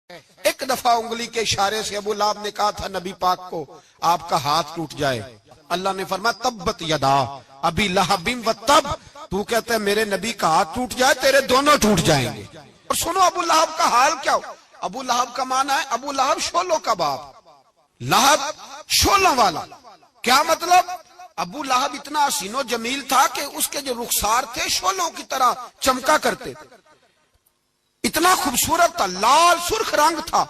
ایک دفعہ انگلی کے اشارے سے ابو لہب نے کہا تھا نبی پاک کو آپ کا ہاتھ ٹوٹ جائے، اللہ نے فرمایا تبت یدا ابی لہب و تب، تو کہتا ہے میرے نبی کا ہاتھ ٹوٹ جائے تیرے دونوں ٹوٹ جائیں گے۔ اور سنو ابو لہب کا حال کیا ہو۔ ابو لہب کا معنی ہے ابو لہب شولوں کا باپ، لہب شولوں والا۔ کیا مطلب؟ ابو لہب اتنا حسین و جمیل تھا کہ اس کے جو رخسار تھے شولوں کی طرح چمکا کرتے تھے، اتنا خوبصورت تھا، لال سرخ رنگ تھا،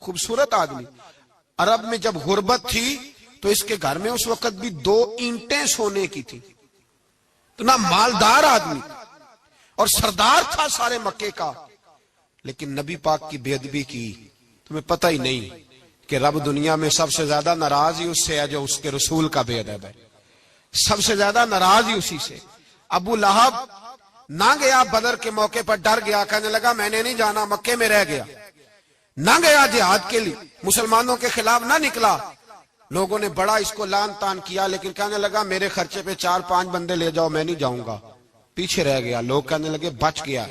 خوبصورت آدمی۔ عرب میں جب غربت تھی تو اس کے گھر میں اس وقت بھی 2 اینٹیں سونے کی تھی، اتنا مالدار آدمی اور سردار تھا سارے مکے کا، لیکن نبی پاک کی بے ادبی کی۔ تمہیں پتہ ہی نہیں کہ رب دنیا میں سب سے زیادہ ناراض ہی اس سے ہے جو اس کے رسول کا بے ادب ہے، سب سے زیادہ ناراض ہی اسی سے۔ ابو لہب نہ گیا بدر کے موقع پر، ڈر گیا، کہنے لگا میں نے نہیں جانا، مکے میں رہ گیا، نہ گیا جہاد کے لیے، مسلمانوں کے خلاف نہ نکلا۔ لوگوں نے بڑا اس کو لان تان کیا، لیکن کہنے لگا میرے خرچے پہ 4-5 بندے لے جاؤ، میں نہیں جاؤں گا، پیچھے رہ گیا۔ لوگ کہنے لگے بچ گیا،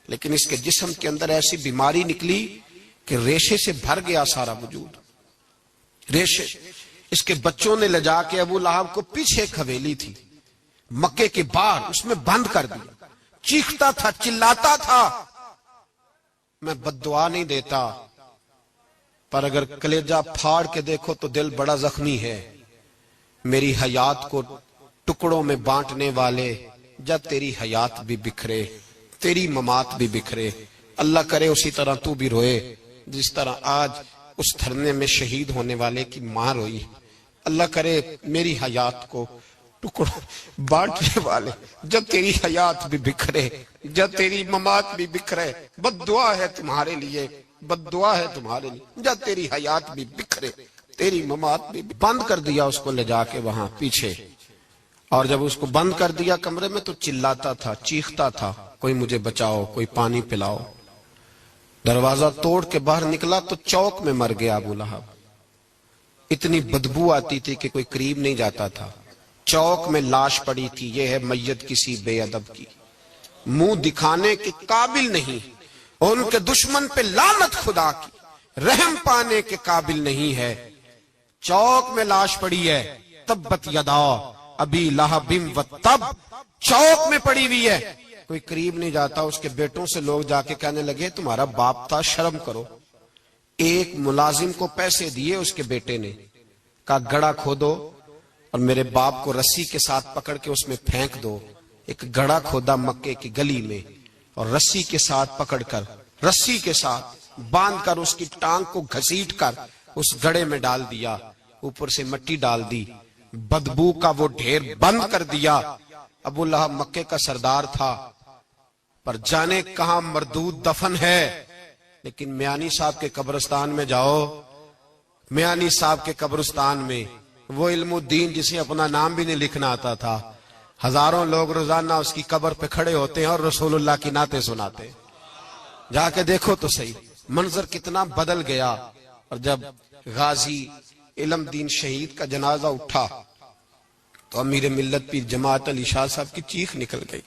لیکن اس کے جسم کے اندر ایسی بیماری نکلی کہ ریشے سے بھر گیا سارا وجود، ریشے۔ اس کے بچوں نے لے جا کے ابو لہب کو پیچھے ایک حویلی تھی مکے کے باہر، اس میں بند کر دیا۔ چیختا تھا، چلاتا تھا، میں بد دعا نہیں دیتا، پر اگر کلیجہ پھاڑ کے دیکھو تو دل بڑا زخمی ہے۔ میری حیات کو ٹکڑوں میں بانٹنے والے، جب تیری حیات بھی بکھرے تیری ممات بھی بکھرے، اللہ کرے اسی طرح تو بھی روئے جس طرح آج اس دھرنے میں شہید ہونے والے کی ماں روئی۔ اللہ کرے میری حیات کو ٹکڑوں بانٹنے والے، جب تیری حیات بھی بکھرے جب تیری ممات بھی بکھرے، بد دعا ہے تمہارے لیے، بد دعا ہے تمہارے لیے، جب تیری حیات بھی بکھرے تیری ممات بھی۔ بند کر دیا اس کو لے جا کے وہاں پیچھے، اور جب اس کو بند کر دیا کمرے میں تو چلاتا تھا، چیختا تھا، کوئی مجھے بچاؤ، کوئی پانی پلاؤ۔ دروازہ توڑ کے باہر نکلا تو چوک میں مر گیا ابو لہب۔ اتنی بدبو آتی تھی کہ کوئی قریب نہیں جاتا تھا۔ چوک میں لاش پڑی تھی، یہ ہے میت کسی بے ادب کی، منہ دکھانے کے قابل نہیں، اور ان کے دشمن پہ لعنت خدا کی، رحم پانے کے قابل نہیں ہے۔ چوک میں لاش پڑی ہے، تبت یدا ابی لہب و تب، چوک میں پڑی ہوئی ہے، کوئی قریب نہیں جاتا۔ اس کے بیٹوں سے لوگ جا کے کہنے لگے تمہارا باپ تھا، شرم کرو۔ ایک ملازم کو پیسے دیے اس کے بیٹے نے، کہا گڑھا کھودو اور میرے باپ کو رسی کے ساتھ پکڑ کے اس میں پھینک دو۔ ایک گڑھا کھودا مکے کی گلی میں، اور رسی کے ساتھ پکڑ کر، رسی کے ساتھ باندھ کر اس کی ٹانگ کو گھسیٹ کر اس گڑھے میں ڈال دیا، اوپر سے مٹی ڈال دی، بدبو کا وہ ڈھیر بند کر دیا۔ ابو لہب مکے کا سردار تھا، پر جانے کہاں مردود دفن ہے۔ لیکن میانی صاحب کے قبرستان میں جاؤ، میانی صاحب کے قبرستان میں وہ علم الدین جسے اپنا نام بھی نہیں لکھنا آتا تھا، ہزاروں لوگ روزانہ اس کی قبر پہ کھڑے ہوتے ہیں اور رسول اللہ کی نعتیں سناتے ہیں۔ جا کے دیکھو تو صحیح، منظر کتنا بدل گیا۔ اور جب غازی علم دین شہید کا جنازہ اٹھا تو امیر ملت پیر جماعت علی شاہ صاحب کی چیخ نکل گئی،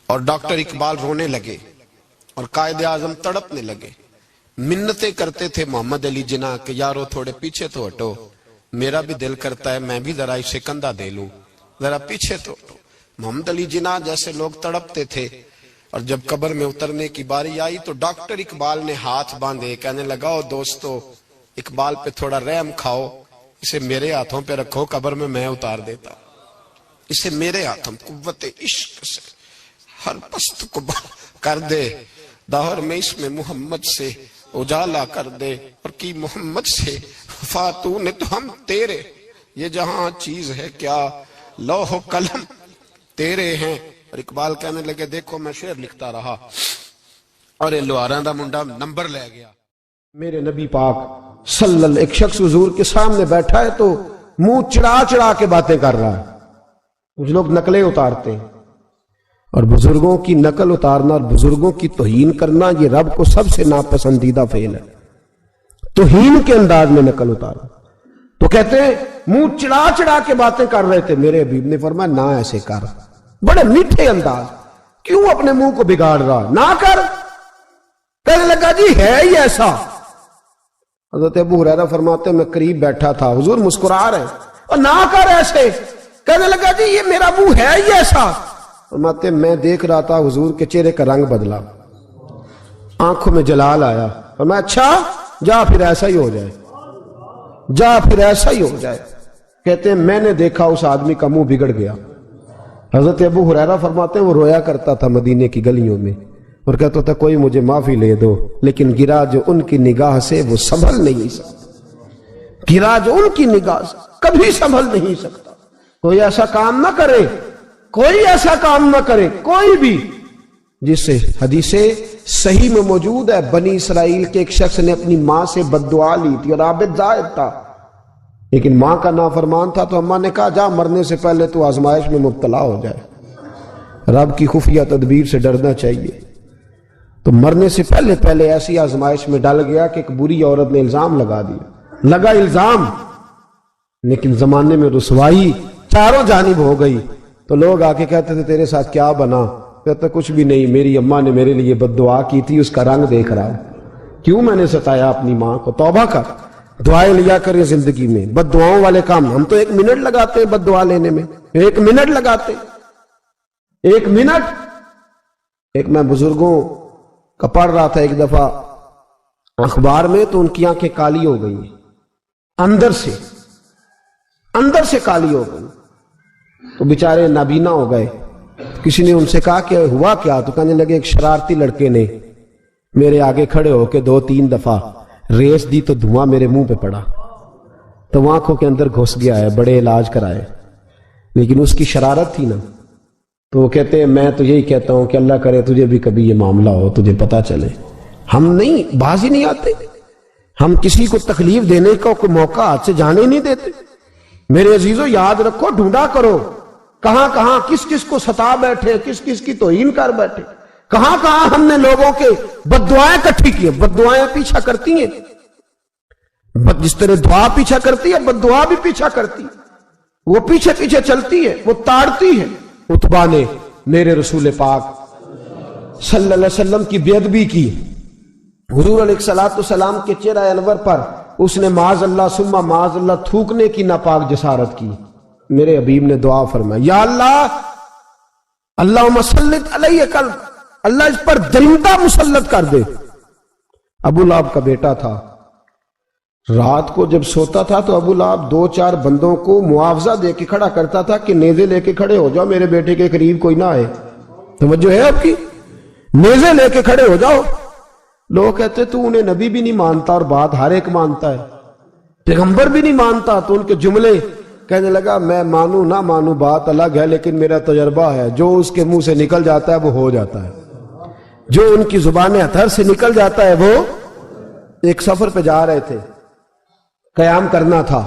اور ڈاکٹر اقبال رونے لگے، اور قائد اعظم تڑپنے لگے، منتیں کرتے تھے محمد علی جناح کہ یارو تھوڑے پیچھے تو ہٹو، میرا بھی دل کرتا ہے میں بھی ذرا اسے کندھا دے لوں، ذرا پیچھے تو ہٹو۔ محمد علی جناح جیسے لوگ تڑپتے تھے، اور جب قبر میں اترنے کی باری آئی تو ڈاکٹر اقبال نے ہاتھ باندھے، کہنے لگا او دوستو اقبال پہ تھوڑا رحم کھاؤ، اسے میرے ہاتھوں پہ رکھو، قبر میں اتار دیتا، اسے میرے ہاتھوں، قوت عشق سے ہر پست کو کر دے، دہر میں اس میں محمد سے اجالا کر دے، اور کی محمد سے فاتو نے تو ہم تیرے، یہ جہاں چیز ہے کیا لوح و قلم تیرے ہیں۔ اور اقبال کہنے لگے دیکھو میں شعر لکھتا رہا، اور یہ لوہاراں دا منڈا نمبر لے گیا۔ میرے نبی پاک صلی اللہ، ایک شخص حضور کے سامنے بیٹھا ہے تو منہ چڑھا چڑھا کے باتیں کر رہا ہے۔ کچھ لوگ نقلیں اتارتے ہیں، اور بزرگوں کی نقل اتارنا اور بزرگوں کی توہین کرنا یہ رب کو سب سے ناپسندیدہ فعل ہے۔ توہین کے انداز میں نقل اتارنا، تو کہتے ہیں منہ چڑھا چڑھا کے باتیں کر رہے تھے، میرے حبیب نے فرمایا نہ ایسے کر، بڑے میٹھے انداز، کیوں اپنے منہ کو بگاڑ رہا، نہ کر۔ کہنے لگا جی ہے ہی ایسا. حضرت ابو ہریرہ فرماتے میں قریب بیٹھا تھا، حضور مسکرا رہے ہیں، اور نہ کر ایسے. کہنے لگا جی یہ میرا منہ ہے ہی ایسا. فرماتے میں دیکھ رہا تھا حضور کے چہرے کا رنگ بدلا، آنکھوں میں جلال آیا. فرمایا اچھا جا پھر ایسا ہی ہو جائے، جا پھر ایسا ہی ہو جائے. کہتے ہیں میں نے دیکھا اس آدمی کا منہ بگڑ گیا. حضرت ابو ہریرہ فرماتے ہیں وہ رویا کرتا تھا مدینے کی گلیوں میں اور کہتا تھا کوئی مجھے معافی لے دو، لیکن گرا جو ان کی نگاہ سے وہ سنبھل نہیں سکتا. گرا جو ان کی نگاہ سے کبھی سنبھل نہیں سکتا. کوئی ایسا کام نہ کرے، کوئی ایسا کام نہ کرے کوئی بھی جس سے حدیث صحیح میں موجود ہے بنی اسرائیل کے ایک شخص نے اپنی ماں سے بد دعا لی تھی اور عابد زاہد تھا، لیکن ماں کا نافرمان تھا تو اماں نے کہا جا مرنے سے پہلے تو آزمائش میں مبتلا ہو جائے. رب کی خفیہ تدبیر سے ڈرنا چاہیے. تو مرنے سے پہلے ایسی آزمائش میں ڈال گیا کہ ایک بری عورت نے الزام لگا دیا. لگا الزام، لیکن زمانے میں رسوائی چاروں جانب ہو گئی. تو لوگ آ کے کہتے تھے تیرے ساتھ کیا بنا؟ کہتا کچھ بھی نہیں، میری اماں نے میرے لیے بد دعا کی تھی، اس کا رنگ دیکھ رہا ہوں. کیوں میں نے ستایا اپنی ماں کو؟ توبہ کر، دعائیں لیا کریں زندگی میں. بد دعاؤں والے کام ہم تو 1 منٹ لگاتے ہیں بد دعا لینے میں، 1 منٹ لگاتے، 1 منٹ. ایک میں بزرگوں کا پڑھ رہا تھا ایک دفعہ اخبار میں، تو ان کی آنکھیں کالی ہو گئی، اندر سے کالی ہو گئی. تو بیچارے نابینا ہو گئے. کسی نے ان سے کہا کہ ہوا کیا؟ تو کہنے لگے ایک شرارتی لڑکے نے میرے آگے کھڑے ہو کے 2-3 دفعہ ریس دی تو دھواں میرے منہ پہ پڑا، تو وہ آنکھوں کے اندر گھس گیا ہے. بڑے علاج کرائے، لیکن اس کی شرارت تھی نا. تو وہ کہتے ہیں میں تو یہی کہتا ہوں کہ اللہ کرے تجھے بھی کبھی یہ معاملہ ہو، تجھے پتا چلے. ہم نہیں باز ہی نہیں آتے، ہم کسی کو تکلیف دینے کا کوئی موقع ہاتھ سے جانے نہیں دیتے. میرے عزیزو یاد رکھو، ڈھونڈا کرو کہاں کہاں کس کس کو ستا بیٹھے، کس کس کی توہین کر بیٹھے، کہاں کہاں ہم نے لوگوں کے بد دعائیں اکٹھی کی. بد دعائیں پیچھا کرتی ہیں، جس طرح دعا پیچھا کرتی ہے بد دعا بھی پیچھا کرتی ہے. وہ پیچھے پیچھے چلتی ہے، وہ تاڑتی ہے. عتبہ نے میرے رسول پاک صلی اللہ علیہ وسلم کی بے ادبی کی. حضور علیہ السلام کے چہرہ انور پر اس نے معاذ اللہ ثم معاذ اللہ تھوکنے کی ناپاک جسارت کی. میرے حبیب نے دعا فرمائی یا اللہ اللہم سلط علیہ قلب، اللہ اس پر درندہ مسلط کر دے. ابو لہب کا بیٹا تھا، رات کو جب سوتا تھا تو ابو لہب 2-4 بندوں کو معاوضہ دے کے کھڑا کرتا تھا کہ نیزے لے کے کھڑے ہو جاؤ، میرے بیٹے کے قریب کوئی نہ آئے. توجہ ہے آپ کی؟ نیزے لے کے کھڑے ہو جاؤ. لوگ کہتے تو انہیں نبی بھی نہیں مانتا اور بات ہر ایک مانتا ہے، پیغمبر بھی نہیں مانتا. تو ان کے جملے کہنے لگا میں مانوں نہ مانوں بات الگ ہے، لیکن میرا تجربہ ہے جو اس کے منہ سے نکل جاتا ہے وہ ہو جاتا ہے، جو ان کی زبان اطہر سے نکل جاتا ہے وہ. ایک سفر پہ جا رہے تھے، قیام کرنا تھا،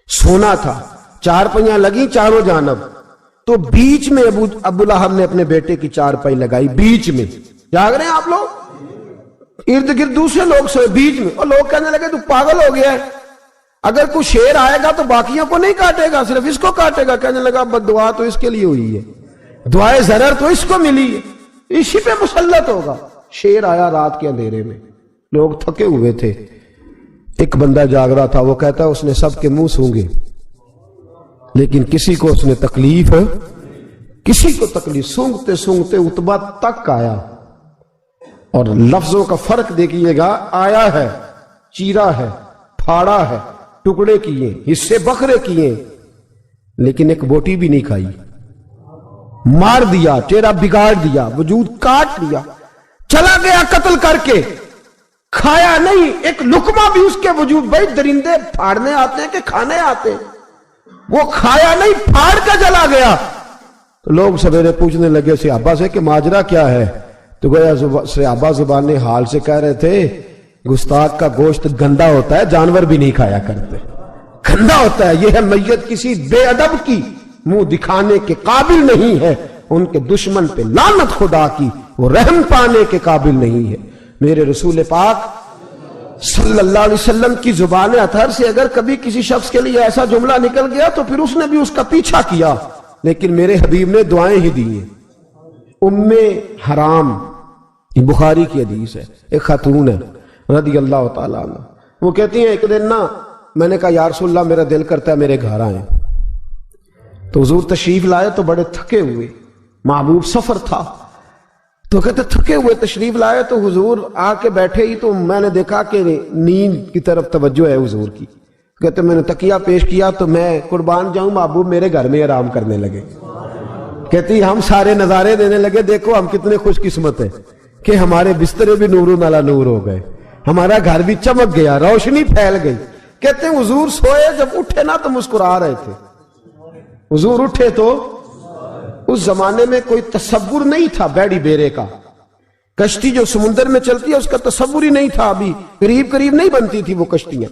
سونا تھا، 4 پہیاں لگی چاروں جانب. تو بیچ میں ابو لہب نے اپنے بیٹے کی 4 پائی لگائی، بیچ میں. جاگ رہے ہیں آپ لوگ؟ ارد گرد دوسرے لوگ سوئے بیچ میں، اور لوگ کہنے لگے تو پاگل ہو گیا ہے، اگر کوئی شیر آئے گا تو باقیوں کو نہیں کاٹے گا، صرف اس کو کاٹے گا. کہنے لگا بد دعا تو اس کے لیے ہوئی ہے، دعائے ضرر تو اس کو ملی ہے، اسی پہ مسلط ہوگا. شیر آیا رات کے اندھیرے میں، لوگ تھکے ہوئے تھے، ایک بندہ جاگ رہا تھا. وہ کہتا ہے اس نے سب کے منہ سونگے لیکن کسی کو اس نے تکلیف، کسی کو تکلیف. سونگتے سونگتے عتبہ تک آیا. اور لفظوں کا فرق دیکھیے گا، آیا ہے، چیرا ہے، پھاڑا ہے، ٹکڑے کیے، حصے بکھرے کیے، لیکن ایک بوٹی بھی نہیں کھائی. مار دیا، چہرہ بگاڑ دیا، وجود کاٹ لیا، چلا گیا قتل کر کے، کھایا نہیں ایک لقمہ بھی اس کے وجود. بھائی درندے پھاڑنے آتے ہیں کہ کھانے آتے ہیں؟ وہ کھایا نہیں، پھاڑ کے چلا گیا. تو لوگ سویرے پوچھنے لگے صحابہ سے کہ ماجرا کیا ہے؟ تو گویا صحابہ زبان حال سے کہہ رہے تھے گستاخ کا گوشت گندا ہوتا ہے، جانور بھی نہیں کھایا کرتے، گندا ہوتا ہے. یہ ہے میت کسی بے ادب کی منہ دکھانے کے قابل نہیں ہے، ان کے دشمن پہ لعنت خدا کی، وہ رحم پانے کے قابل نہیں ہے. میرے رسول پاک صلی اللہ علیہ وسلم کی زبان اطہر سے اگر کبھی کسی شخص کے لیے ایسا جملہ نکل گیا تو پھر اس نے بھی اس کا پیچھا کیا، لیکن میرے حبیب نے دعائیں ہی دی ہیں. ام حرام یہ بخاری کی حدیث ہے. ایک خاتون ہے رضی اللہ تعالیٰ عنہ، وہ کہتی ہیں ایک دن نا میں نے کہا یا رسول اللہ میرا دل کرتا ہے میرے گھر آئیں. تو حضور تشریف لائے تو بڑے تھکے ہوئے، محبوب سفر تھا، تو کہتے تھکے ہوئے تشریف لائے تو حضور آ کے بیٹھے ہی تو میں نے دیکھا کہ نیند کی طرف توجہ ہے حضور کی. کہتے میں نے تکیہ پیش کیا تو میں قربان جاؤں محبوب میرے گھر میں آرام کرنے لگے. کہتی ہم سارے نظارے دینے لگے، دیکھو ہم کتنے خوش قسمت ہیں کہ ہمارے بسترے بھی نور نالا نور ہو گئے، ہمارا گھر بھی چمک گیا، روشنی پھیل گئی. کہتے ہیں حضور سوئے، جب اٹھے نا تو مسکرا رہے تھے. حضور اٹھے تو اس زمانے میں کوئی تصور نہیں تھا بیڑی بیرے کا. کشتی جو سمندر میں چلتی ہے اس کا تصور ہی نہیں تھا. ابھی قریب قریب نہیں بنتی تھی وہ کشتیاں،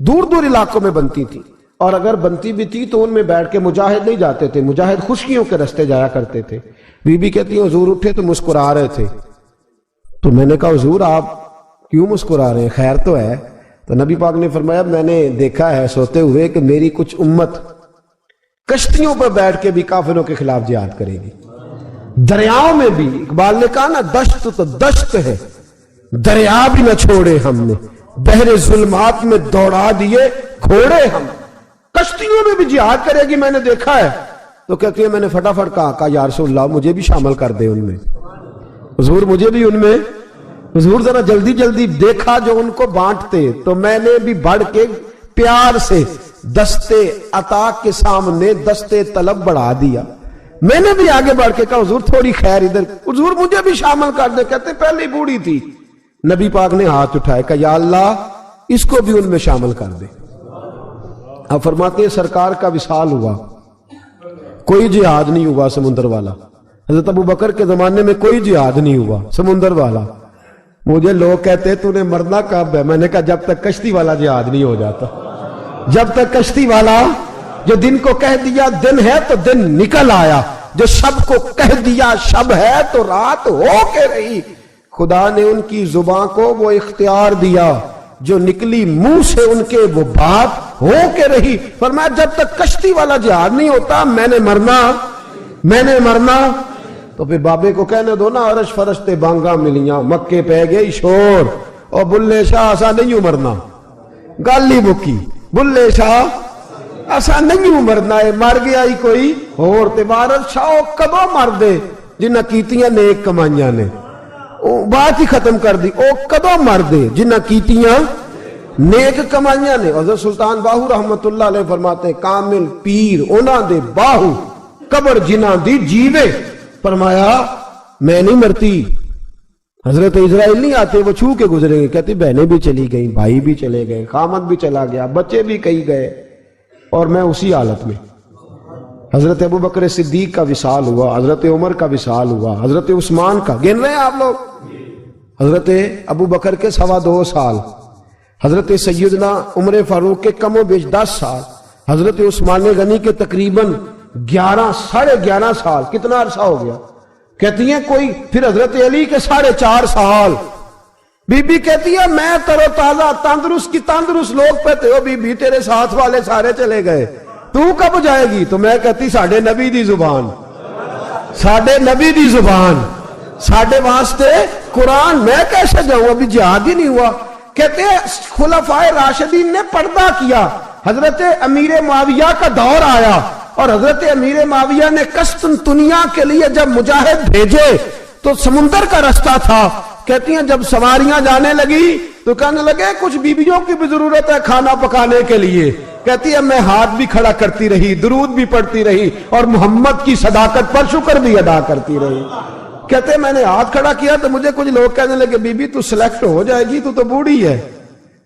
دور دور علاقوں میں بنتی تھی، اور اگر بنتی بھی تھی تو ان میں بیٹھ کے مجاہد نہیں جاتے تھے، مجاہد خشکیوں کے رستے جایا کرتے تھے. بی بی کہتی ہیں حضور اٹھے تو مسکرا رہے تھے. تو میں نے کہا حضور آپ کیوں مسکرا رہے ہیں، خیر تو ہے؟ تو نبی پاک نے فرمایا میں نے دیکھا ہے سوتے ہوئے کہ میری کچھ امت کشتیوں پر بیٹھ کے بھی کافروں کے خلاف جہاد کرے گی، دریاؤں میں بھی. اقبال نے کہا نا دشت تو دشت ہے، دریا بھی نہ چھوڑے ہم نے، بحر ظلمات میں دوڑا دیے گھوڑے ہم. کشتیوں میں بھی جہاد کرے گی، میں نے دیکھا ہے. تو کہتی ہے میں نے فٹافٹ کہا یا رسول اللہ مجھے بھی شامل کر دے ان میں. حضور مجھے بھی ان میں. حضور ذرا جلدی جلدی دیکھا جو ان کو بانٹتے، تو میں نے بھی بڑھ کے پیار سے دستے عطا کے سامنے دستے طلب بڑھا دیا. میں نے بھی آگے بڑھ کے کہا حضور تھوڑی خیر ادھر، حضور مجھے بھی شامل کر دے. کہتے پہلے بوڑھی تھی. نبی پاک نے ہاتھ اٹھائے کہ یا اللہ اس کو بھی ان میں شامل کر دے. اب فرماتے ہیں سرکار کا وصال ہوا، کوئی جہاد نہیں ہوا سمندر والا. حضرت ابو بکر کے زمانے میں کوئی جہاد نہیں ہوا سمندر والا. مجھے لوگ کہتے تو نے مرنا کب ہے؟ میں نے کہا جب تک کشتی والا جہاد نہیں ہو جاتا. جب تک کشتی والا، جو دن کو کہہ دیا دن ہے تو دن نکل آیا، جو شب کو کہہ دیا شب ہے تو رات ہو کے رہی. خدا نے ان کی زبان کو وہ اختیار دیا، جو نکلی منہ سے ان کے وہ بات ہو کے رہی. فرمایا جب تک کشتی والا جہاد نہیں ہوتا میں نے مرنا. تو پھر بابے کو کہنے دو نا عرش فرشتے بانگا ملیاں مکے پہ گئی شور، اور بلے شاہ ایسا نہیں مرنا. گالی بکی بلے شاہ ایسا نہیں مرنا ہے، مر گیا ہی کوئی اور تے بارت شاہ کدو مر دے جنہ کیتیاں نیک کمائیاں نے. بات ہی ختم کر دی، او کدو مر دے جنہ کیتیاں نیک کمائیاں نے. حضرت سلطان باہو رحمت اللہ علیہ فرماتے ہیں کامل پیر اونا دے باہو قبر جنہ دی جیوے. فرمایا میں نہیں مرتی. حضرت اسرائیل نہیں آتے وہ چھو کے گزرے گئے، کہتے بہنیں بھی چلی گئیں، بھائی بھی چلے گئے، خامد بھی چلا گیا، بچے بھی کئی گئے، اور میں اسی حالت میں. حضرت ابو بکر صدیق کا وصال ہوا، حضرت عمر کا وصال ہوا، حضرت عثمان کا گن رہے ہیں آپ لوگ. حضرت ابو بکر کے 2.25 سال، حضرت سیدنا عمر فاروق کے کم و بیش 10 سال، حضرت عثمان غنی کے تقریباً 11 سال. کتنا عرصہ ہو گیا؟ کہتی ہیں کوئی. پھر حضرت علی کے 4.5 سال. بی بی کہتی ہے میں ترو تازہ تندرست کی تندرست لوگ پہتے ہو، بی بی تیرے ساتھ والے سارے چلے گئے، تو کب جائے گی؟ تو میں کہتی ساڑھے نبی دی زبان، ساڑھے نبی دی زبان، ساڑھے واسطے قرآن، میں کیسے جاؤں؟ ابھی جہاد ہی نہیں ہوا. کہتے ہیں خلفائے راشدین نے پردہ کیا. حضرت امیر معاویہ کا دور آیا اور حضرت امیر معاویہ نے قسطنطنیہ کے لیے جب مجاہد بھیجے تو سمندر کا رستہ تھا. کہتی ہیں جب سواریاں جانے لگی تو کہنے لگے کچھ بیویوں کی بھی ضرورت ہے کھانا پکانے کے لیے. کہتی ہے میں ہاتھ بھی کھڑا کرتی رہی، درود بھی پڑھتی رہی، اور محمد کی صداقت پر شکر بھی ادا کرتی رہی. کہتے میں نے ہاتھ کھڑا کیا تو مجھے کچھ لوگ کہنے لگے بی بی تو سلیکٹ ہو جائے گی، تو بوڑھی ہے.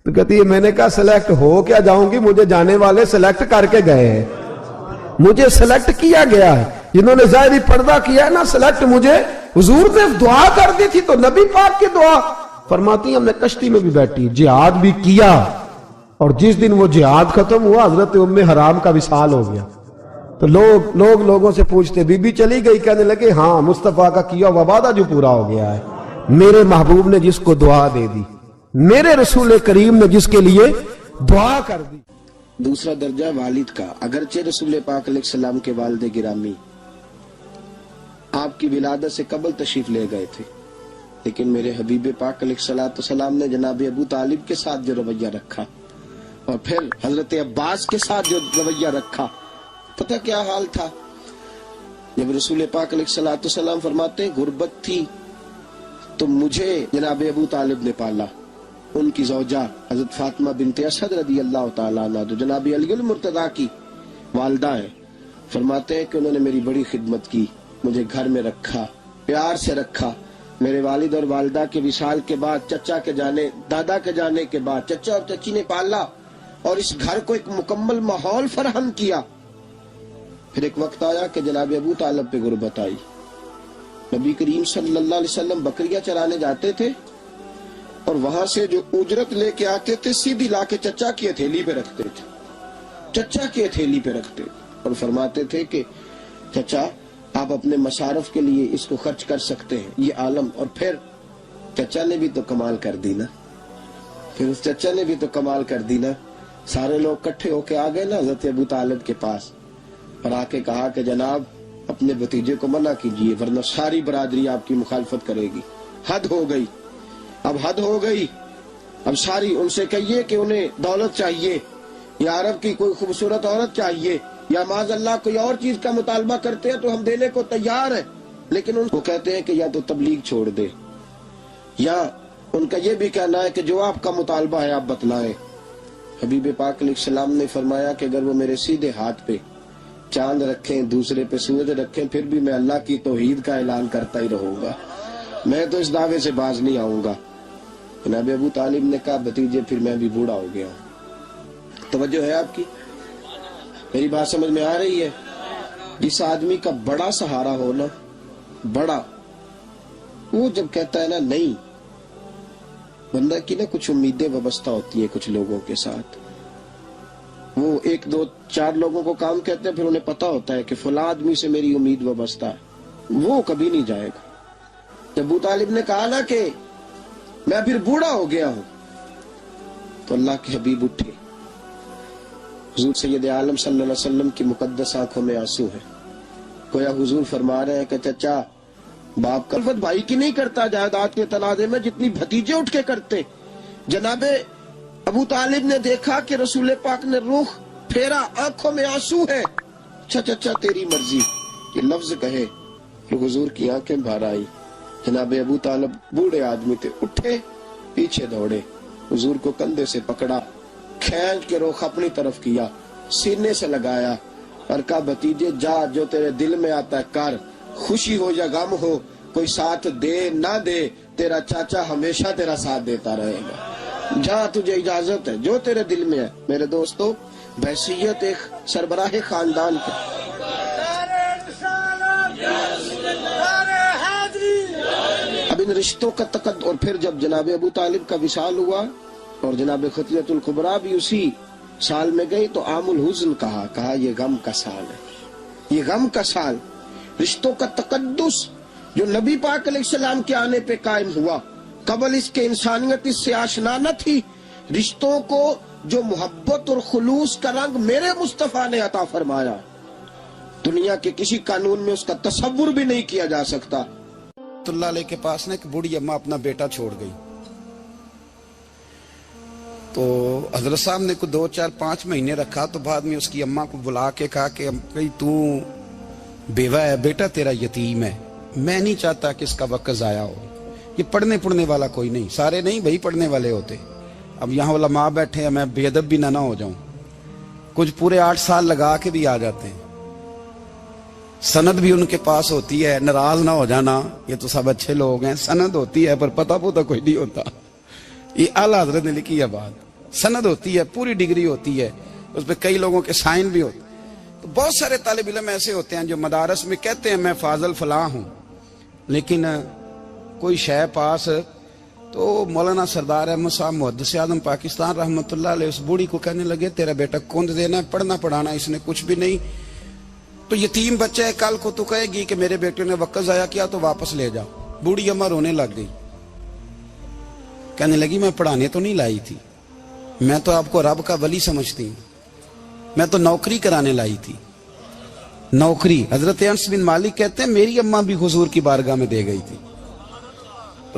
تو کہتی ہے میں نے کہا سلیکٹ ہو کیا جاؤں گی، مجھے جانے والے سلیکٹ کر کے گئے ہیں، مجھے سلیکٹ کیا گیا ہے. جنہوں نے ظاہری پردہ کیا ہے نا سلیکٹ مجھے. حضور نے دعا کر دی تھی تو نبی پاک کی دعا. فرماتی ہم نے کشتی میں بھی بیٹھی، جہاد بھی کیا، اور جس دن وہ جہاد ختم ہوا حضرت ام حرام کا وصال ہو گیا. تو لوگوں سے پوچھتے بی بی چلی گئی؟ کہنے لگے ہاں مصطفیٰ کا کیا ہوا وعدہ جو پورا ہو گیا ہے. میرے محبوب نے جس کو دعا دے دی، میرے رسول کریم نے جس کے لیے دعا کر دی. دوسرا درجہ والد کا. اگرچہ رسول پاک علیہ السلام کے والد گرامی آپ کی ولادت سے قبل تشریف لے گئے تھے، لیکن میرے حبیب پاک علیہ السلام نے جناب ابو طالب کے ساتھ جو رویہ رکھا اور پھر حضرت عباس کے ساتھ جو رویہ رکھا، پتہ کیا حال تھا؟ جب رسول پاک علیہ السلام فرماتے ہیں غربت تھی تو مجھے جناب ابو طالب نے پالا، ان کی زوجہ حضرت فاطمہ بنت اسد رضی اللہ تعالیٰ عنہ جو جناب علی المرتضیٰ کی والدہ ہیں، فرماتے ہیں کہ انہوں نے میری بڑی خدمت کی، مجھے گھر میں رکھا، پیار سے رکھا۔ میرے والد اور والدہ کے وصال کے بعد، چچا کے جانے، دادا کے جانے کے بعد چچا اور چچی نے پالا اور اس گھر کو ایک مکمل ماحول فراہم کیا۔ پھر ایک وقت آیا کہ جناب ابو طالب پہ غربت آئی۔ نبی کریم صلی اللہ علیہ وسلم بکریاں چرانے جاتے تھے اور وہاں سے جو اجرت لے کے آتے تھے سیدھی لا کے چچا کی ہتھیلی پہ رکھتے تھے، چچا کی ہتھیلی پہ رکھتے اور فرماتے تھے کہ چچا آپ اپنے مصارف کے لیے اس کو خرچ کر سکتے ہیں، یہ عالم۔ اور پھر چچا نے بھی تو کمال کر دی نا، پھر اس چچا نے بھی تو کمال کر دی نا۔ سارے لوگ کٹھے ہو کے آ گئے نا حضرت ابو طالب کے پاس اور آ کے کہا کہ جناب اپنے بھتیجے کو منع کیجئے ورنہ ساری برادری آپ کی مخالفت کرے گی۔ حد ہو گئی، اب حد ہو گئی، اب ساری ان سے کہیے کہ انہیں دولت چاہیے یا عرب کی کوئی خوبصورت عورت چاہیے یا معاذ اللہ کوئی اور چیز کا مطالبہ کرتے ہیں تو ہم دینے کو تیار ہیں، لیکن ان کو کہتے ہیں کہ یا تو تبلیغ چھوڑ دے، یا ان کا یہ بھی کہنا ہے کہ جو آپ کا مطالبہ ہے آپ بتلائیں۔ حبیب پاک علیہ السلام نے فرمایا کہ اگر وہ میرے سیدھے ہاتھ پہ چاند رکھیں، دوسرے پہ سورج رکھیں، پھر بھی میں اللہ کی توحید کا اعلان کرتا ہی رہوں گا، میں تو اس دعوے سے باز نہیں آؤں گا۔ جناب ابو طالب نے کہا بھتیجے پھر میں بھی بوڑھا ہو گیا ہوں۔ توجہ ہے آپ کی؟ میری بات سمجھ میں آ رہی ہے؟ جس آدمی کا بڑا سہارا ہو نا، بڑا، وہ جب کہتا ہے نا نہیں، بندہ کی نا کچھ امیدیں وابستہ ہوتی ہیں کچھ لوگوں کے ساتھ، وہ ایک دو چار لوگوں کو کام کہتے ہیں پھر انہیں پتا ہوتا ہے کہ فلاں آدمی سے میری امید وابستہ ہے، وہ کبھی نہیں جائے گا۔ جب ابو طالب نے کہا نا کہ میں پھر بوڑھا ہو گیا ہوں، تو اللہ کے حبیب اٹھے، حضور سید عالم صلی اللہ علیہ وسلم کی مقدس آنکھوں میں آنسو ہے، گویا حضور فرما رہے ہیں کہ چچا باپ کا الفت بھائی کی نہیں کرتا جائیداد کے تنازع میں جتنی بھتیجے اٹھ کے کرتے۔ جناب ابو طالب نے دیکھا کہ رسول پاک نے رخ پھیرا، آنکھوں میں آنسو ہے، اچھا چچا تیری مرضی، یہ لفظ کہے تو حضور کی آنکھیں بھر آئی۔ جناب ابو طالب بوڑھے آدمی تھے، اٹھے، پیچھے دوڑے، حضور کو کندھے سے پکڑا، کھینچ کے رخ اپنی طرف کیا، سینے سے لگایا اور کہا بھتیجے جا، جو تیرے دل میں آتا ہے کر، خوشی ہو یا غم ہو، کوئی ساتھ دے نہ دے، تیرا چاچا ہمیشہ تیرا ساتھ دیتا رہے گا، جا تجھے اجازت ہے، جو تیرے دل میں ہے۔ میرے دوستو، بحیثیت ایک سربراہ خاندان کے اب ان رشتوں کا تقدس، اور پھر جب جناب ابو طالب کا وصال ہوا اور جناب خطیۃ الکبریٰ بھی اسی سال میں گئی تو عام الحزن کہا یہ غم کا سال ہے، یہ غم کا سال۔ رشتوں کا تقدس جو نبی پاک علیہ السلام کے آنے پہ قائم ہوا، قبل اس کے انسانیت اس سے آشنا نہ تھی۔ رشتوں کو جو محبت اور خلوص کا رنگ میرے مصطفیٰ نے عطا فرمایا، دنیا کے کسی قانون میں اس کا تصور بھی نہیں کیا جا سکتا۔ اللہ علیہ کے پاس نا ایک بوڑھی اماں اپنا بیٹا چھوڑ گئی، تو حضرت صاحب نے کوئی 2 4 5 مہینے رکھا، تو بعد میں اس کی اماں کو بلا کے کہا کہ تو بیوہ ہے، بیٹا تیرا یتیم ہے، میں نہیں چاہتا کہ اس کا وقت ضائع ہو، یہ پڑھنے والا کوئی نہیں، سارے نہیں بھائی پڑھنے والے ہوتے، اب یہاں علماء بیٹھے ہیں، میں بے ادب بھی نہ ہو جاؤں، کچھ پورے 8 سال لگا کے بھی آ جاتے ہیں، سند بھی ان کے پاس ہوتی ہے، ناراض نہ ہو جانا، یہ تو سب اچھے لوگ ہیں، سند ہوتی ہے پر پتہ پوتا کوئی نہیں ہوتا، یہ اعلیٰ حضرت نے لکھی ہے بات، سند ہوتی ہے، پوری ڈگری ہوتی ہے، اس پہ کئی لوگوں کے سائن بھی ہوتے ہیں۔ تو بہت سارے طالب علم ایسے ہوتے ہیں جو مدارس میں کہتے ہیں میں فاضل فلاں ہوں، لیکن کوئی شے پاس، تو مولانا سردار احمد صاحب محدث اعظم پاکستان رحمۃ اللہ علیہ اس بوڑھی کو کہنے لگے تیرا بیٹا کون دینا ہے، پڑھنا پڑھانا اس نے کچھ بھی نہیں، تو یتیم بچہ ہے، کل کو تو کہے گی کہ میرے بیٹے نے وقت ضائع کیا تو واپس لے جاؤ۔ بوڑھی اماں رونے لگ گئی، کہنے لگی میں پڑھانے تو نہیں لائی تھی، میں تو آپ کو رب کا ولی سمجھتی ہوں، میں تو نوکری کرانے لائی تھی، نوکری۔ حضرت انس بن مالک کہتے ہیں میری اماں بھی حضور کی بارگاہ میں دے گئی تھی،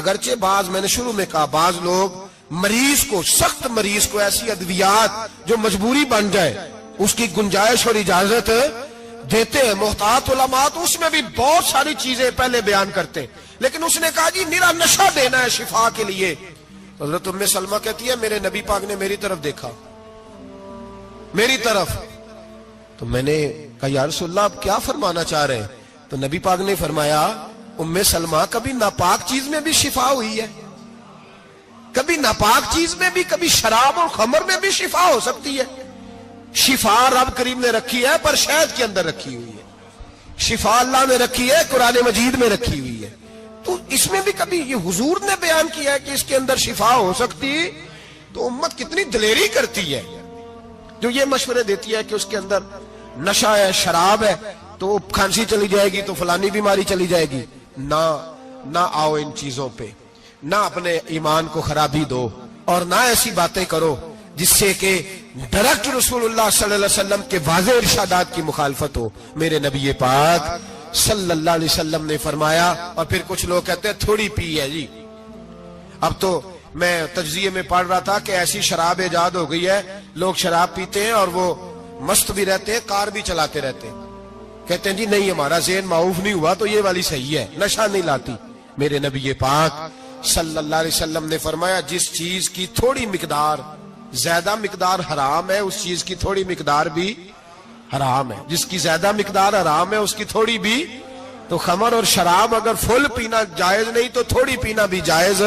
اگرچہ بعض میں نے شروع میں کہا بعض لوگ مریض کو سخت مریض کو ایسی ادویات جو مجبوری بن جائے اس کی گنجائش اور اجازت دیتے ہیں. محتاط علماء تو اس میں بھی بہت ساری چیزیں پہلے بیان کرتے ہیں, لیکن اس نے کہا جی میرا نشہ دینا ہے شفا کے لیے. حضرت ام سلمہ کہتی ہے میرے نبی پاک نے میری طرف دیکھا, میری طرف, تو میں نے کہا یا رسول اللہ آپ کیا فرمانا چاہ رہے ہیں؟ تو نبی پاک نے فرمایا ام سلمہ کبھی ناپاک چیز میں بھی شفا ہوئی ہے, کبھی ناپاک چیز میں بھی, کبھی شراب اور خمر میں بھی شفا ہو سکتی ہے. شفا رب کریم نے رکھی ہے پر شہد کے اندر رکھی ہوئی ہے, شفا اللہ نے رکھی ہے قرآن مجید میں رکھی ہوئی ہے. تو اس میں بھی کبھی یہ حضور نے بیان کیا ہے کہ اس کے اندر شفا ہو سکتی, تو امت کتنی دلیری کرتی ہے جو یہ مشورے دیتی ہے کہ اس کے اندر نشہ ہے, شراب ہے, تو کھانسی چلی جائے گی تو فلانی بیماری چلی جائے گی. نہ آؤ ان چیزوں پہ, نہ اپنے ایمان کو خرابی دو, اور نہ ایسی باتیں کرو جس سے کہ ڈائریکٹ رسول اللہ صلی اللہ علیہ وسلم کے واضح ارشادات کی مخالفت ہو. میرے نبی پاک صلی اللہ علیہ وسلم نے فرمایا, اور پھر کچھ لوگ کہتے ہیں تھوڑی پی ہے جی. اب تو میں تجزیے میں پڑھ رہا تھا کہ ایسی شراب ایجاد ہو گئی ہے, لوگ شراب پیتے ہیں اور وہ مست بھی رہتے ہیں, کار بھی چلاتے رہتے ہیں, کہتے ہیں جی نہیں ہمارا ذہن معاف نہیں ہوا تو یہ والی صحیح ہے, نشہ نہیں لاتی. میرے نبی پاک صلی اللہ علیہ وسلم نے فرمایا جس چیز کی تھوڑی مقدار, زیادہ مقدار حرام ہے اس چیز کی تھوڑی مقدار بھی حرام ہے, جس کی زیادہ مقدار حرام ہے اس کی تھوڑی بھی. تو خمر اور شراب اگر فل پینا جائز نہیں تو تھوڑی پینا بھی جائز,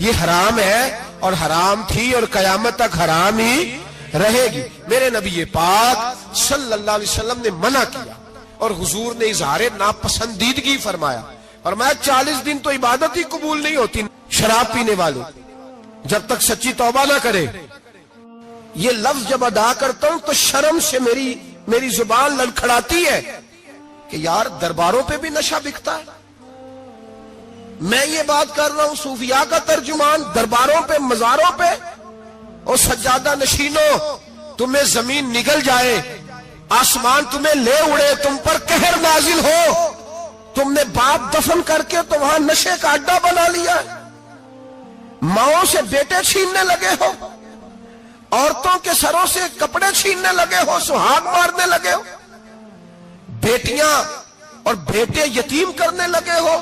یہ حرام ہے اور حرام تھی اور قیامت تک حرام ہی رہے گی. میرے نبی پاک صلی اللہ علیہ وسلم نے منع کیا اور حضور نے اظہار ناپسندیدگی فرمایا, فرمایا 40 دن تو عبادت ہی قبول نہیں ہوتی شراب پینے والے جب تک سچی توبہ نہ کرے. یہ لفظ جب ادا کرتا ہوں تو شرم سے میری زبان لڑکھڑاتی ہے کہ یار درباروں پہ بھی نشہ بکتا ہے. میں یہ بات کر رہا ہوں صوفیاء کا ترجمان, درباروں پہ مزاروں پہ, اور سجادہ نشینوں تمہیں زمین نگل جائے, آسمان تمہیں لے اڑے, تم پر قہر نازل ہو, تم نے باپ دفن کر کے تو وہاں نشے کا اڈا بنا لیا, ماؤں سے بیٹے چھیننے لگے ہو, عورتوں کے سروں سے کپڑے چھیننے لگے ہو, سہاگ مارنے لگے ہو, بیٹیاں اور بیٹے یتیم کرنے لگے ہو,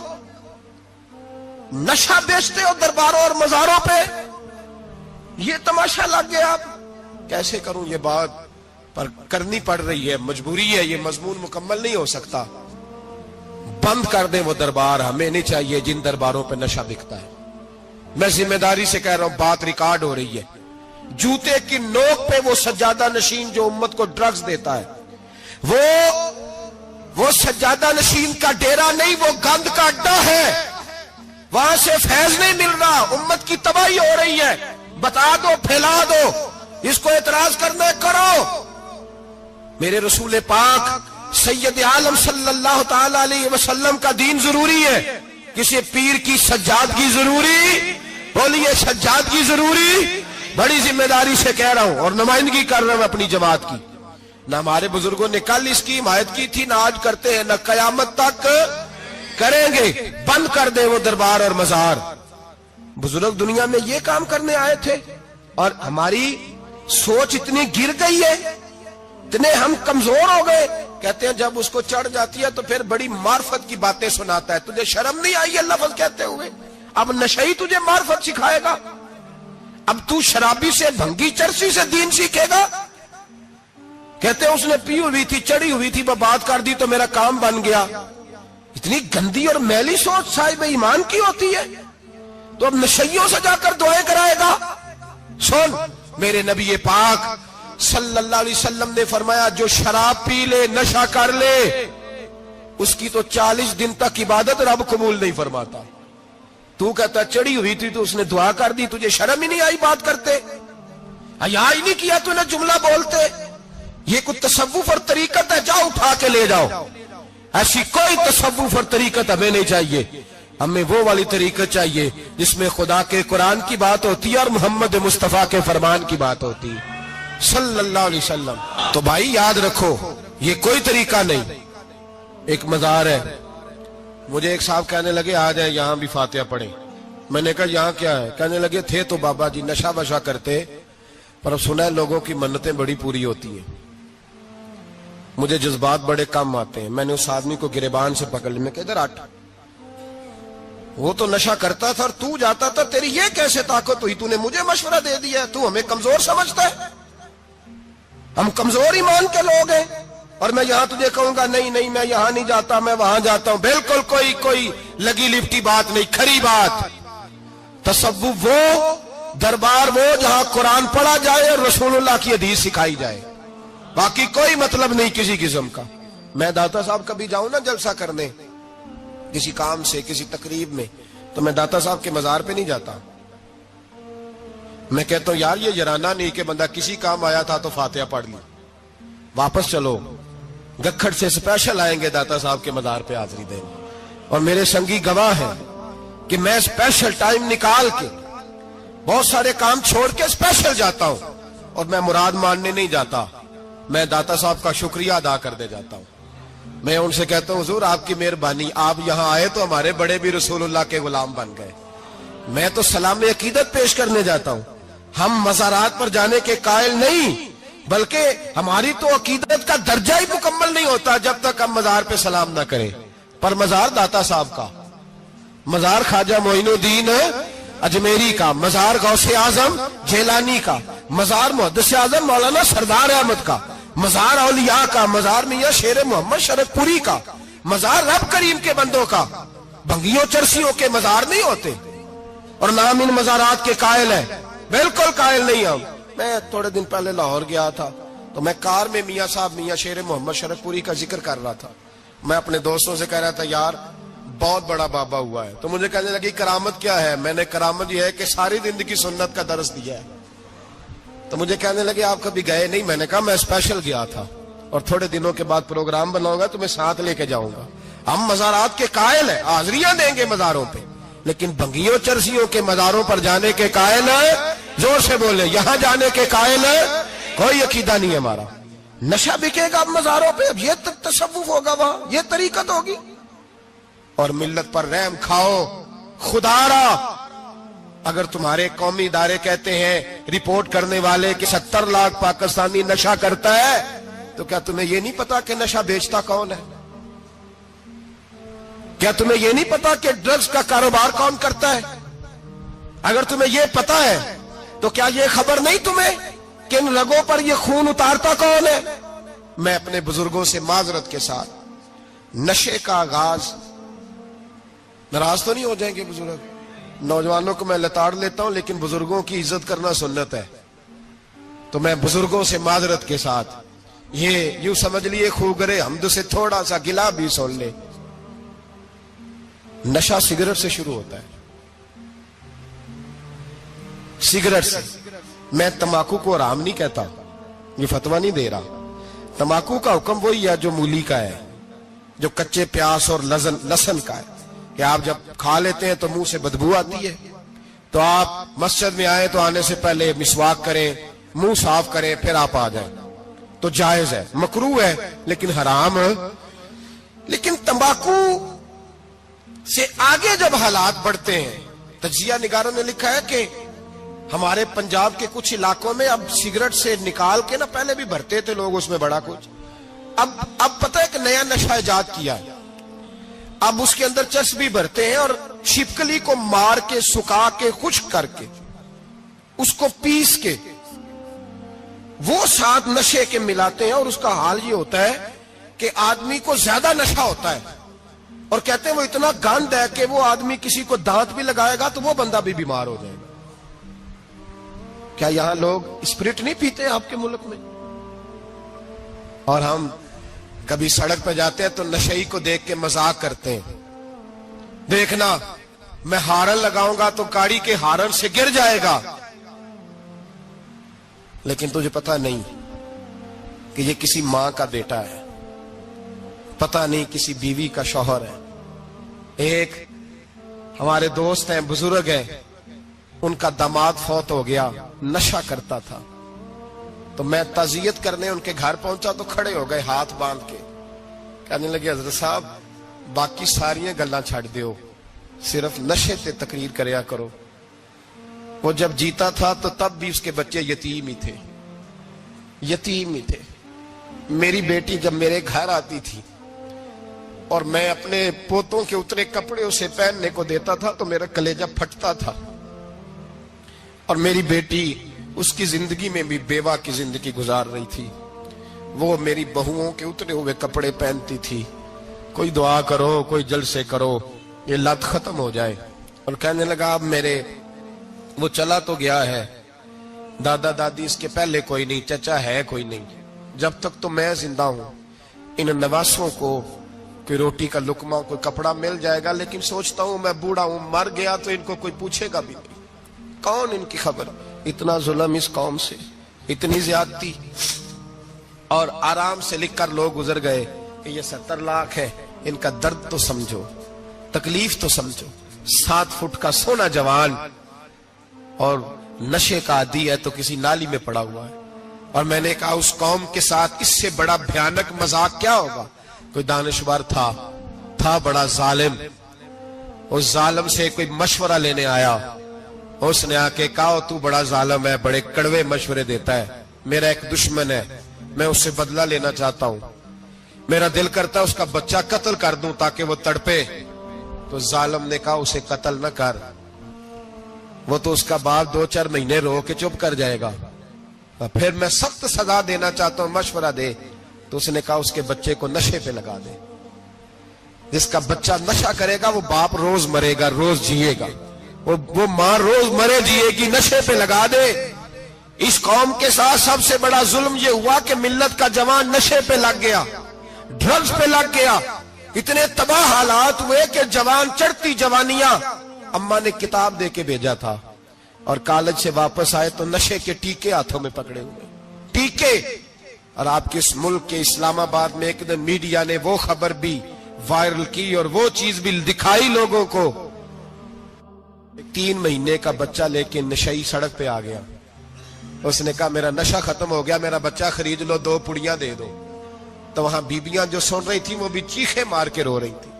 نشہ بیچتے ہو درباروں اور مزاروں پہ. یہ تماشا لگ گیا. آپ کیسے کروں یہ بات, پر کرنی پڑ رہی ہے, مجبوری ہے, یہ مضمون مکمل نہیں ہو سکتا. بند کر دیں وہ دربار, ہمیں نہیں چاہیے جن درباروں پہ نشہ بکتا ہے. میں ذمہ داری سے کہہ رہا ہوں, بات ریکارڈ ہو رہی ہے. جوتے کی نوک پہ وہ سجادہ نشین جو امت کو ڈرگز دیتا ہے, وہ سجادہ نشین کا ڈیرا نہیں, وہ گند کا اڈا ہے, وہاں سے فیض نہیں مل رہا, امت کی تباہی ہو رہی ہے. بتا دو, پھیلا دو, اس کو اعتراض کرنا کرو. میرے رسول پاک سید عالم صلی اللہ تعالی علیہ وسلم کا دین ضروری ہے, کسی پیر کی سجادگی ضروری, بولیے سجادگی ضروری. بڑی ذمہ داری سے کہہ رہا ہوں اور نمائندگی کر رہا ہوں اپنی جماعت کی. نہ ہمارے بزرگوں نے کل اس کی حمایت کی تھی, نہ آج کرتے ہیں, نہ قیامت تک کریں گے. بند کر دے وہ دربار اور مزار. بزرگ دنیا میں یہ کام کرنے آئے تھے اور ہماری سوچ اتنی گر گئی ہے, اتنے ہم کمزور ہو گئے. کہتے ہیں جب اس کو چڑھ جاتی ہے تو پھر بڑی معرفت کی باتیں سناتا ہے. تجھے شرم نہیں آئی ہے لفظ کہتے ہوئے؟ اب نشئی تجھے معرفت سکھائے گا؟ اب تو شرابی سے, بھنگی چرسی سے دین سیکھے گا؟ کہتے ہیں اس نے پی ہوئی تھی, چڑھی ہوئی تھی, وہ بات کر دی تو میرا کام بن گیا. اتنی گندی اور میلی سوچ صاحب ایمان کی ہوتی ہے, تو اب نشیوں سے جا کر دعائیں کرائے گا. سن, میرے نبی پاک صلی اللہ علیہ وسلم نے فرمایا جو شراب پی لے, نشہ کر لے, اس کی تو 40 دن تک عبادت رب قبول نہیں فرماتا. تو کہتا چڑھی ہوئی تھی تو اس نے دعا کر دی, تجھے شرم ہی نہیں آئی بات کرتے؟ حیا ہی نہیں کیا تو نے جملہ بولتے؟ یہ کوئی تصوف اور طریقت ہے؟ جاؤ اٹھا کے لے جاؤ. ایسی کوئی تصوف اور طریقت ہمیں نہیں چاہیے. ہمیں وہ والی طریقت چاہیے جس میں خدا کے قرآن کی بات ہوتی ہے اور محمد مصطفیٰ کے فرمان کی بات ہوتی ہے صلی اللہ علیہ وسلم. تو بھائی یاد رکھو, یہ کوئی طریقہ نہیں. ایک مزار ہے, مجھے ایک صاحب کہنے لگے آ جائیں یہاں بھی فاتحہ پڑھیں. میں نے کہا یہاں کیا ہے؟ کہنے لگے تھے تو بابا جی نشہ وشا کرتے، پر اب سنا ہے لوگوں کی منتیں بڑی پوری ہوتی ہیں، مجھے جذبات بڑے کم آتے ہیں۔ میں نے اس آدمی کو گریبان سے پکڑ لیا، میں کہ ادھر ہٹ، وہ تو نشہ کرتا تھا اور تو جاتا تھا، تیری یہ کیسے طاقت ہوئی؟ تو نے مجھے مشورہ دے دیا، تو ہمیں کمزور سمجھتا ہے؟ ہم کمزور ایمان کے لوگ ہیں، اور میں یہاں تجھے کہوں گا نہیں نہیں میں یہاں نہیں جاتا، میں وہاں جاتا ہوں۔ بالکل کوئی لگی لپٹی بات نہیں، کھری بات۔ تصوف وہ، دربار وہ جہاں قرآن پڑھا جائے اور رسول اللہ کی حدیث سکھائی جائے، باقی کوئی مطلب نہیں کسی قسم کا۔ میں داتا صاحب کبھی جاؤں نا جلسہ کرنے کسی کام سے، کسی تقریب میں، تو میں داتا صاحب کے مزار پہ نہیں جاتا، میں کہتا ہوں یار یہ یرانہ نہیں کہ بندہ کسی کام آیا تھا تو فاتحہ پڑھ لی، واپس چلو، گکھڑ سے سپیشل آئیں گے داتا صاحب کے مزار پہ حاضری دیں گے، اور میرے سنگی گواہ ہیں کہ میں سپیشل ٹائم نکال کے بہت سارے کام چھوڑ کے سپیشل جاتا ہوں، اور میں مراد ماننے نہیں جاتا، میں داتا صاحب کا شکریہ ادا کر دے جاتا ہوں۔ میں ان سے کہتا ہوں حضور آپ کی مہربانی، آپ یہاں آئے تو ہمارے بڑے بھی رسول اللہ کے غلام بن گئے۔ میں تو سلام عقیدت پیش کرنے جاتا ہوں، ہم مزارات پر جانے کے قائل نہیں، بلکہ ہماری تو عقیدت کا درجہ ہی مکمل نہیں ہوتا جب تک ہم مزار پہ سلام نہ کریں۔ پر مزار داتا صاحب کا، مزار خواجہ معین الدین اجمیری کا، مزار غوث اعظم جیلانی کا، مزار محدث اعظم مولانا سردار احمد کا، مزار اولیاء کا، مزار میاں شیر محمد شرک پوری کا، مزار رب کریم کے بندوں کا۔ بھنگیوں چرسیوں کے مزار نہیں ہوتے، اور نام ان مزارات کے قائل ہیں، بالکل قائل نہیں ہم۔ میں تھوڑے دن پہلے لاہور گیا تھا، تو میں کار میں میاں صاحب میاں شیر محمد شرک پوری کا ذکر کر رہا تھا، میں اپنے دوستوں سے کہہ رہا تھا یار بہت بڑا بابا ہوا ہے، تو مجھے کہنے لگی کرامت کیا ہے؟ میں نے کرامت یہ ہے کہ ساری زندگی سنت کا درس دیا ہے۔ تو مجھے کہنے لگے آپ کبھی گئے نہیں؟ میں نے کہا میں اسپیشل گیا تھا، اور تھوڑے دنوں کے بعد پروگرام بناؤں گا تو میں ساتھ لے کے جاؤں گا۔ ہم مزارات کے قائل ہیں، حاضریاں دیں گے مزاروں پہ، لیکن بھنگیوں چرسیوں کے مزاروں پر جانے کے قائل ہیں، زور سے بولے، یہاں جانے کے قائل ہیں، کوئی عقیدہ نہیں ہے ہمارا۔ نشہ بکے گا اب مزاروں پہ، اب یہ تصوف ہوگا وہاں، یہ طریقت ہوگی، اور ملت پر رحم کھاؤ خدا را۔ اگر تمہارے قومی ادارے کہتے ہیں رپورٹ کرنے والے کہ 70 لاکھ پاکستانی نشہ کرتا ہے، تو کیا تمہیں یہ نہیں پتا کہ نشہ بیچتا کون ہے؟ کیا تمہیں یہ نہیں پتا کہ ڈرگز کا کاروبار کون کرتا ہے؟ اگر تمہیں یہ پتا ہے تو کیا یہ خبر نہیں تمہیں کہ ان رگوں پر یہ خون اتارتا کون ہے؟ میں اپنے بزرگوں سے معذرت کے ساتھ، نشے کا آغاز، ناراض تو نہیں ہو جائیں گے بزرگ، نوجوانوں کو میں لتاڑ لیتا ہوں لیکن بزرگوں کی عزت کرنا سنت ہے، تو میں بزرگوں سے معذرت کے ساتھ یہ یوں سمجھ لیے خوگرے حمد سے تھوڑا سا گلا بھی سن لے۔ نشہ سگریٹ سے شروع ہوتا ہے، سگریٹ سے۔ میں تمباکو کو حرام نہیں کہتا، یہ فتویٰ نہیں دے رہا، تمباکو کا حکم وہی ہے جو مولی کا ہے، جو کچے پیاز اور لہسن کا ہے، کہ آپ جب کھا لیتے ہیں تو منہ سے بدبو آتی ہے، تو آپ مسجد میں آئیں تو آنے سے پہلے مسواک کریں، منہ صاف کریں، پھر آپ آ جائیں، تو جائز ہے، مکروہ ہے لیکن حرام ہے۔ لیکن تمباکو سے آگے جب حالات بڑھتے ہیں، تجزیہ نگاروں نے لکھا ہے کہ ہمارے پنجاب کے کچھ علاقوں میں اب سگریٹ سے نکال کے نا، پہلے بھی بھرتے تھے لوگ اس میں بڑا کچھ، اب پتہ ہے کہ نیا نشہ ایجاد کیا ہے، اب اس کے اندر چرس بھی بھرتے ہیں، اور چھپکلی کو مار کے سکھا کے خشک کر کے اس کو پیس کے وہ ساتھ نشے کے ملاتے ہیں، اور اس کا حال یہ ہوتا ہے کہ آدمی کو زیادہ نشہ ہوتا ہے، اور کہتے ہیں وہ اتنا گند ہے کہ وہ آدمی کسی کو دانت بھی لگائے گا تو وہ بندہ بھی بیمار ہو جائے گا۔ کیا یہاں لوگ اسپرٹ نہیں پیتے آپ کے ملک میں؟ اور ہم کبھی سڑک پہ جاتے ہیں تو نشئی کو دیکھ کے مذاق کرتے ہیں، دیکھنا میں ہارن لگاؤں گا تو گاڑی کے ہارن سے گر جائے گا، لیکن تجھے پتا نہیں کہ یہ کسی ماں کا بیٹا ہے، پتا نہیں کسی بیوی کا شوہر ہے۔ ایک ہمارے دوست ہیں، بزرگ ہیں، ان کا داماد فوت ہو گیا، نشہ کرتا تھا، تو میں تعزیت کرنے ان کے گھر پہنچا تو کھڑے ہو گئے ہاتھ باندھ کے، کہنے لگے حضرت صاحب باقی ساری گلاں چھڑ دیو، صرف نشے تے تقریر کریا کرو. وہ جب جیتا تھا تو تب بھی اس کے بچے یتیم ہی تھے, یتیم ہی تھے. میری بیٹی جب میرے گھر آتی تھی اور میں اپنے پوتوں کے اتنے کپڑے اسے پہننے کو دیتا تھا تو میرا کلیجہ پھٹتا تھا. اور میری بیٹی اس کی زندگی میں بھی بیوہ کی زندگی گزار رہی تھی. وہ میری بہوؤں کے اترے ہوئے کپڑے پہنتی تھی. کوئی دعا کرو, کوئی جلسے کرو, یہ لت ختم ہو جائے. اور کہنے لگا اب میرے وہ چلا تو گیا ہے, دادا دادی اس کے پہلے کوئی نہیں, چچا ہے کوئی نہیں, جب تک تو میں زندہ ہوں ان نواسوں کو کوئی روٹی کا لقمہ, کوئی کپڑا مل جائے گا. لیکن سوچتا ہوں میں بوڑھا ہوں, مر گیا تو ان کو کوئی پوچھے گا بھی نہیں, کون ان کی خبر. اتنا ظلم اس قوم سے, اتنی زیادتی. اور آرام سے لکھ کر لوگ گزر گئے کہ یہ 70 لاکھ ہے, ان کا درد تو سمجھو, تکلیف تو سمجھو. 7 فٹ کا سونا جوان اور نشے کا عادی ہے تو کسی نالی میں پڑا ہوا ہے. اور میں نے کہا اس قوم کے ساتھ اس سے بڑا بھیانک مذاق کیا ہوگا. کوئی دانشور تھا بڑا ظالم. اس ظالم سے کوئی مشورہ لینے آیا, اس نے آ کے کہا تو بڑا ظالم ہے, بڑے کڑوے مشورے دیتا ہے, میرا ایک دشمن ہے, میں اس سے بدلہ لینا چاہتا ہوں, میرا دل کرتا ہے اس کا بچہ قتل کر دوں تاکہ وہ تڑپے. تو ظالم نے کہا اسے قتل نہ کر, وہ تو اس کا باپ 2-4 مہینے رو کے چپ کر جائے گا. پھر میں سخت سزا دینا چاہتا ہوں, مشورہ دے. تو اس نے کہا اس کے بچے کو نشے پہ لگا دے. جس کا بچہ نشہ کرے گا وہ باپ روز مرے گا, روز جیے گا, وہ ماں روز مرے جیے گی, نشے پہ لگا دے. اس قوم کے ساتھ سب سے بڑا ظلم یہ ہوا کہ ملت کا جوان نشے پہ لگ گیا, ڈرگز پہ لگ گیا. اتنے تباہ حالات ہوئے کہ جوان چڑھتی جوانیاں, اماں نے کتاب دے کے بھیجا تھا اور کالج سے واپس آئے تو نشے کے ٹیکے ہاتھوں میں پکڑے ہوئے, ٹیکے. اور آپ کے اس ملک کے اسلام آباد میں ایک دن میڈیا نے وہ خبر بھی وائرل کی اور وہ چیز بھی دکھائی لوگوں کو. 3 مہینے کا بچہ لے کے نشئی سڑک پہ آ گیا. اس نے کہا میرا نشہ ختم ہو گیا, میرا بچہ خرید لو, 2 پڑیاں دے دو. تو وہاں بیبیاں جو سن رہی تھی وہ بھی چیخے مار کے رو رہی تھی.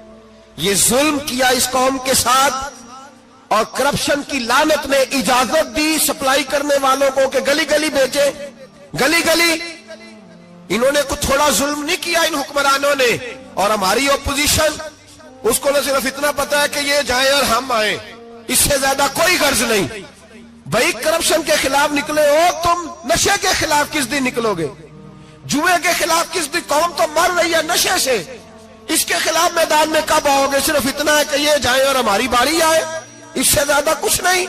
یہ ظلم کیا اس قوم کے ساتھ, اور کرپشن کی لعنت نے اجازت دی سپلائی کرنے والوں کو کہ گلی گلی بیچے, گلی گلی. انہوں نے کچھ تھوڑا ظلم نہیں کیا ان حکمرانوں نے. اور ہماری اپوزیشن, اس کو نہ صرف اتنا پتا ہے کہ یہ جائیں اور ہم آئیں, اس سے زیادہ کوئی غرض نہیں. بھائی کرپشن کے خلاف نکلے ہو تم, نشے کے خلاف کس دن نکلو گے, جوئے کے خلاف کس دن. قوم تو مر رہی ہے نشے سے, اس کے خلاف میدان میں کب آؤ گے. صرف اتنا ہے کہ یہ جائیں اور ہماری باری آئے, اس سے زیادہ کچھ نہیں.